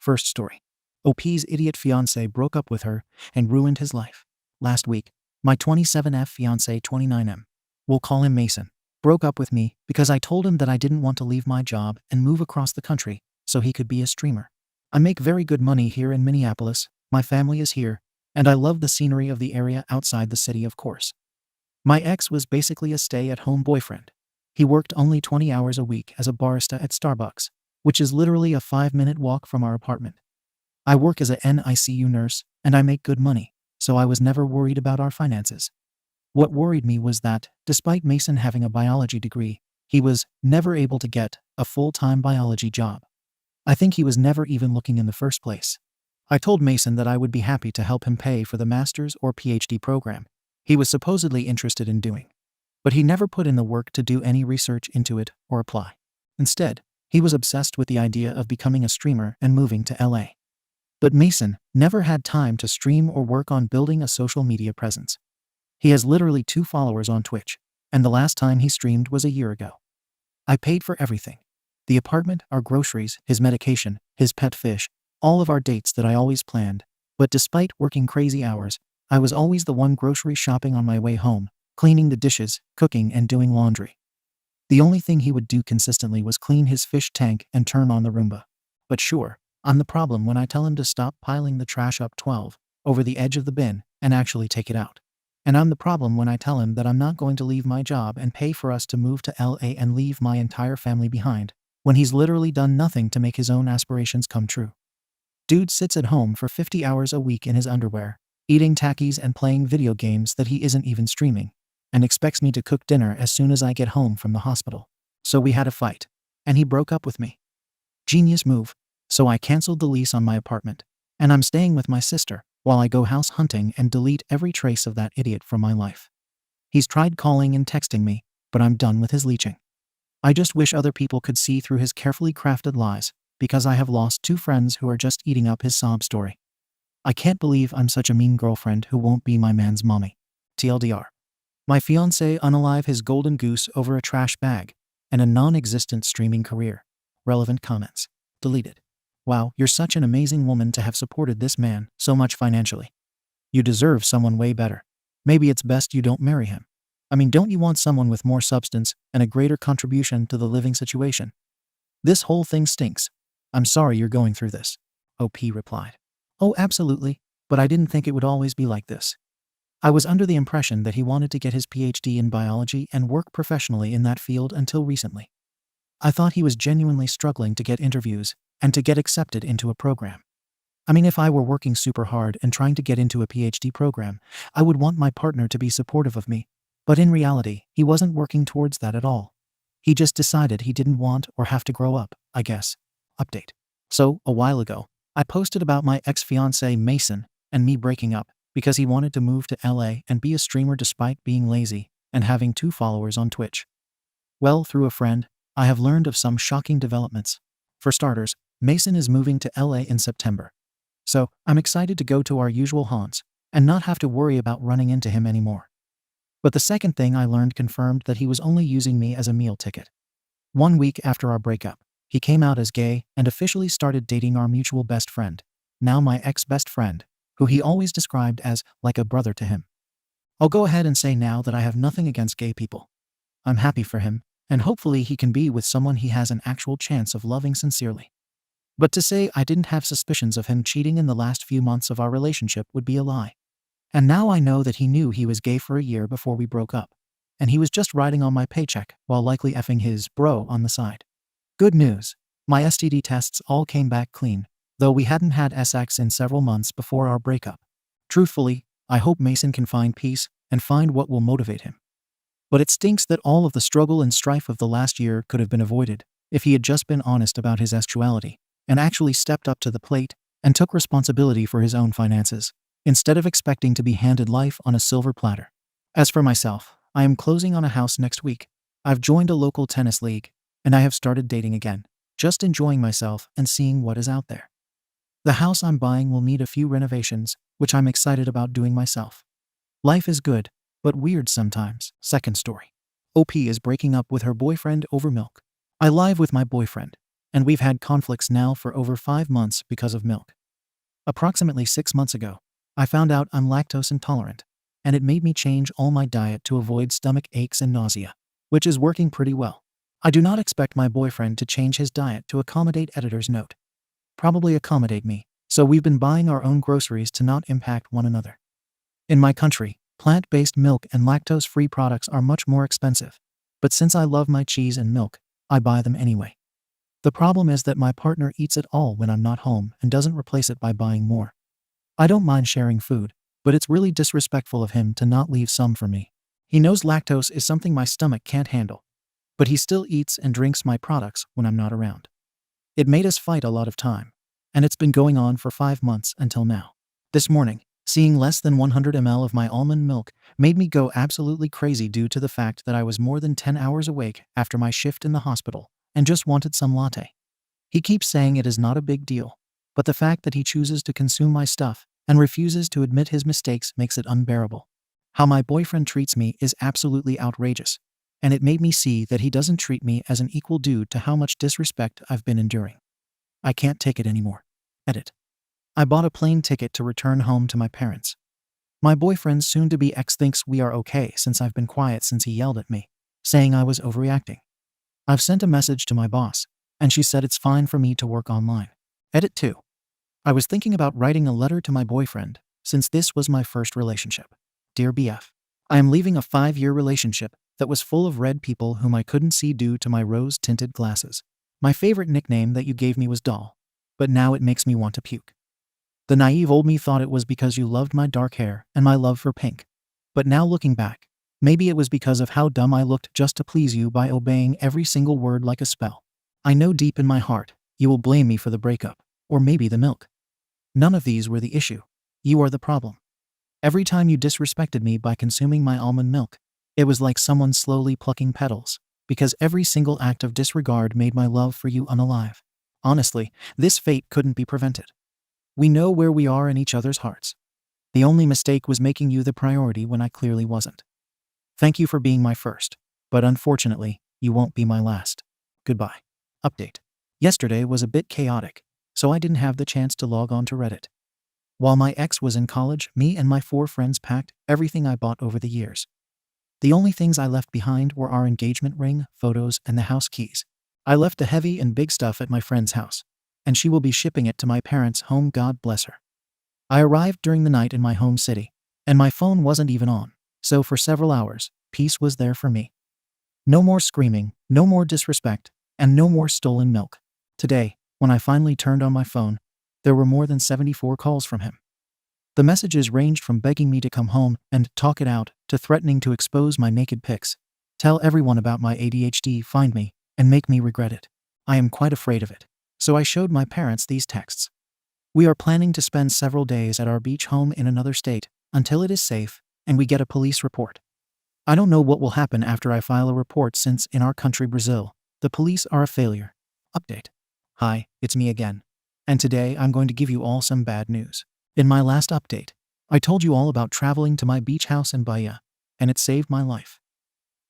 First story. OP's idiot fiance broke up with her and ruined his life. Last week, my 27F fiance 29M, we'll call him Mason, broke up with me because I told him that I didn't want to leave my job and move across the country so he could be a streamer. I make very good money here in Minneapolis, my family is here, and I love the scenery of the area outside the city, of course. My ex was basically a stay-at-home boyfriend. He worked only 20 hours a week as a barista at Starbucks, which is literally a 5-minute walk from our apartment. I work as a NICU nurse, and I make good money, so I was never worried about our finances. What worried me was that, despite Mason having a biology degree, he was never able to get a full-time biology job. I think he was never even looking in the first place. I told Mason that I would be happy to help him pay for the master's or PhD program he was supposedly interested in doing. But he never put in the work to do any research into it or apply. Instead, he was obsessed with the idea of becoming a streamer and moving to LA. But Mason never had time to stream or work on building a social media presence. He has literally 2 followers on Twitch, and the last time he streamed was a year ago. I paid for everything. The apartment, our groceries, his medication, his pet fish, all of our dates that I always planned. But despite working crazy hours, I was always the one grocery shopping on my way home, cleaning the dishes, cooking, and doing laundry. The only thing he would do consistently was clean his fish tank and turn on the Roomba. But sure, I'm the problem when I tell him to stop piling the trash up 12 over the edge of the bin and actually take it out. And I'm the problem when I tell him that I'm not going to leave my job and pay for us to move to LA and leave my entire family behind, when he's literally done nothing to make his own aspirations come true. Dude sits at home for 50 hours a week in his underwear, eating Takis and playing video games that he isn't even streaming, and expects me to cook dinner as soon as I get home from the hospital. So we had a fight, and he broke up with me. Genius move. So I canceled the lease on my apartment, and I'm staying with my sister while I go house hunting and delete every trace of that idiot from my life. He's tried calling and texting me, but I'm done with his leeching. I just wish other people could see through his carefully crafted lies, because I have lost 2 friends who are just eating up his sob story. I can't believe I'm such a mean girlfriend who won't be my man's mommy. TLDR. My fiancé unalive his golden goose over a trash bag and a non-existent streaming career. Relevant comments. Deleted. Wow, you're such an amazing woman to have supported this man so much financially. You deserve someone way better. Maybe it's best you don't marry him. I mean, don't you want someone with more substance and a greater contribution to the living situation? This whole thing stinks. I'm sorry you're going through this. OP replied. Oh, absolutely, but I didn't think it would always be like this. I was under the impression that he wanted to get his PhD in biology and work professionally in that field until recently. I thought he was genuinely struggling to get interviews and to get accepted into a program. I mean, if I were working super hard and trying to get into a PhD program, I would want my partner to be supportive of me. But in reality, he wasn't working towards that at all. He just decided he didn't want or have to grow up, I guess. Update. So, a while ago, I posted about my ex-fiancé Mason and me breaking up because he wanted to move to LA and be a streamer despite being lazy and having 2 followers on Twitch. Well, through a friend, I have learned of some shocking developments. For starters, Mason is moving to LA in September. So, I'm excited to go to our usual haunts and not have to worry about running into him anymore. But the second thing I learned confirmed that he was only using me as a meal ticket. 1 week after our breakup, he came out as gay and officially started dating our mutual best friend, now my ex-best friend, who he always described as like a brother to him. I'll go ahead and say now that I have nothing against gay people. I'm happy for him, and hopefully he can be with someone he has an actual chance of loving sincerely. But to say I didn't have suspicions of him cheating in the last few months of our relationship would be a lie. And now I know that he knew he was gay for a year before we broke up, and he was just riding on my paycheck while likely effing his bro on the side. Good news. My STD tests all came back clean, though we hadn't had sex in several months before our breakup. Truthfully, I hope Mason can find peace and find what will motivate him. But it stinks that all of the struggle and strife of the last year could have been avoided if he had just been honest about his sexuality and actually stepped up to the plate and took responsibility for his own finances, instead of expecting to be handed life on a silver platter. As for myself, I am closing on a house next week. I've joined a local tennis league, and I have started dating again, just enjoying myself and seeing what is out there. The house I'm buying will need a few renovations, which I'm excited about doing myself. Life is good, but weird sometimes. Second story. OP is breaking up with her boyfriend over milk. I live with my boyfriend. and we've had conflicts now for over 5 months because of milk. Approximately 6 months ago, I found out I'm lactose intolerant, and it made me change all my diet to avoid stomach aches and nausea, which is working pretty well. I do not expect my boyfriend to change his diet to accommodate editor's note. Probably accommodate me, so we've been buying our own groceries to not impact one another. In my country, plant-based milk and lactose-free products are much more expensive, but since I love my cheese and milk, I buy them anyway. The problem is that my partner eats it all when I'm not home and doesn't replace it by buying more. I don't mind sharing food, but it's really disrespectful of him to not leave some for me. He knows lactose is something my stomach can't handle, but he still eats and drinks my products when I'm not around. It made us fight a lot of time, and it's been going on for 5 months until now. This morning, seeing less than 100 ml of my almond milk made me go absolutely crazy due to the fact that I was more than 10 hours awake after my shift in the hospital and just wanted some latte. He keeps saying it is not a big deal, but the fact that he chooses to consume my stuff and refuses to admit his mistakes makes it unbearable. How my boyfriend treats me is absolutely outrageous, and it made me see that he doesn't treat me as an equal due to how much disrespect I've been enduring. I can't take it anymore. Edit. I bought a plane ticket to return home to my parents. My boyfriend's soon-to-be ex thinks we are okay since I've been quiet since he yelled at me, saying I was overreacting. I've sent a message to my boss, and she said it's fine for me to work online. Edit 2. I was thinking about writing a letter to my boyfriend, since this was my first relationship. Dear BF, I am leaving a 5-year relationship that was full of red people whom I couldn't see due to my rose-tinted glasses. My favorite nickname that you gave me was Doll, but now it makes me want to puke. The naive old me thought it was because you loved my dark hair and my love for pink. But now looking back, maybe it was because of how dumb I looked just to please you by obeying every single word like a spell. I know deep in my heart, you will blame me for the breakup, or maybe the milk. None of these were the issue. You are the problem. Every time you disrespected me by consuming my almond milk, it was like someone slowly plucking petals, because every single act of disregard made my love for you unalive. Honestly, this fate couldn't be prevented. We know where we are in each other's hearts. The only mistake was making you the priority when I clearly wasn't. Thank you for being my first, but unfortunately, you won't be my last. Goodbye. Update. Yesterday was a bit chaotic, so I didn't have the chance to log on to Reddit. While my ex was in college, me and my 4 friends packed everything I bought over the years. The only things I left behind were our engagement ring, photos, and the house keys. I left the heavy and big stuff at my friend's house, and she will be shipping it to my parents' home, God bless her. I arrived during the night in my home city, and my phone wasn't even on, so for several hours, peace was there for me. No more screaming, no more disrespect, and no more stolen milk. Today, when I finally turned on my phone, there were more than 74 calls from him. The messages ranged from begging me to come home and talk it out to threatening to expose my naked pics, tell everyone about my ADHD, find me, and make me regret it. I am quite afraid of it. So I showed my parents these texts. We are planning to spend several days at our beach home in another state until it is safe and we get a police report. I don't know what will happen after I file a report since in our country, Brazil, the police are a failure. Update. Hi, it's me again. And today I'm going to give you all some bad news. In my last update, I told you all about traveling to my beach house in Bahia, and it saved my life.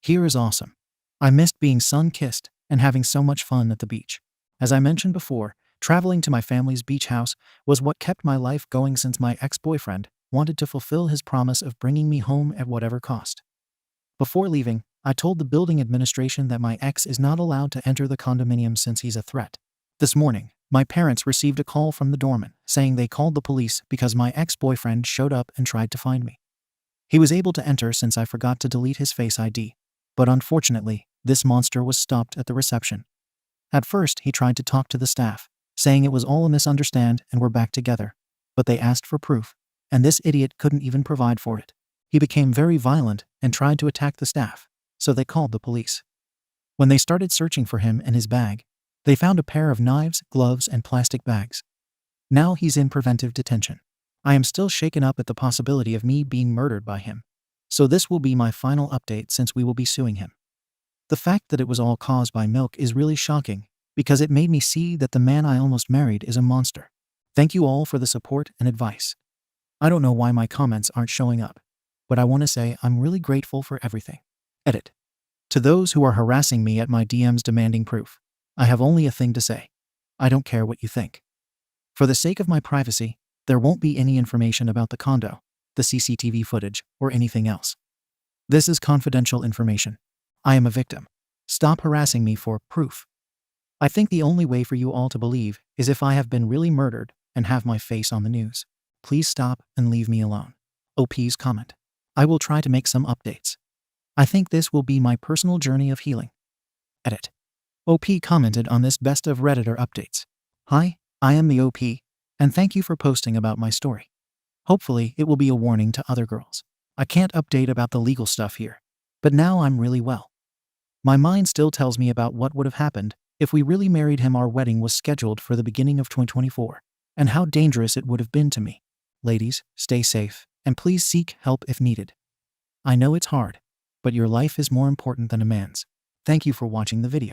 Here is awesome. I missed being sun-kissed and having so much fun at the beach. As I mentioned before, traveling to my family's beach house was what kept my life going since my ex-boyfriend wanted to fulfill his promise of bringing me home at whatever cost. Before leaving, I told the building administration that my ex is not allowed to enter the condominium since he's a threat. This morning, my parents received a call from the doorman saying they called the police because my ex-boyfriend showed up and tried to find me. He was able to enter since I forgot to delete his Face ID, but unfortunately, this monster was stopped at the reception. At first, he tried to talk to the staff, saying it was all a misunderstanding and we're back together, but they asked for proof, and this idiot couldn't even provide for it. He became very violent and tried to attack the staff, so they called the police. When they started searching for him and his bag, they found a pair of knives, gloves, and plastic bags. Now he's in preventive detention. I am still shaken up at the possibility of me being murdered by him, so this will be my final update since we will be suing him. The fact that it was all caused by milk is really shocking, because it made me see that the man I almost married is a monster. Thank you all for the support and advice. I don't know why my comments aren't showing up, but I want to say I'm really grateful for everything. Edit. To those who are harassing me at my DMs demanding proof, I have only a thing to say. I don't care what you think. For the sake of my privacy, there won't be any information about the condo, the CCTV footage, or anything else. This is confidential information. I am a victim. Stop harassing me for proof. I think the only way for you all to believe is if I have been really murdered and have my face on the news. Please stop and leave me alone. OP's comment. I will try to make some updates. I think this will be my personal journey of healing. Edit. OP commented on this best of Redditor updates. Hi, I am the OP, and thank you for posting about my story. Hopefully, it will be a warning to other girls. I can't update about the legal stuff here, but now I'm really well. My mind still tells me about what would have happened if we really married him. Our wedding was scheduled for the beginning of 2024, and how dangerous it would have been to me. Ladies, stay safe, and please seek help if needed. I know it's hard, but your life is more important than a man's. Thank you for watching the video.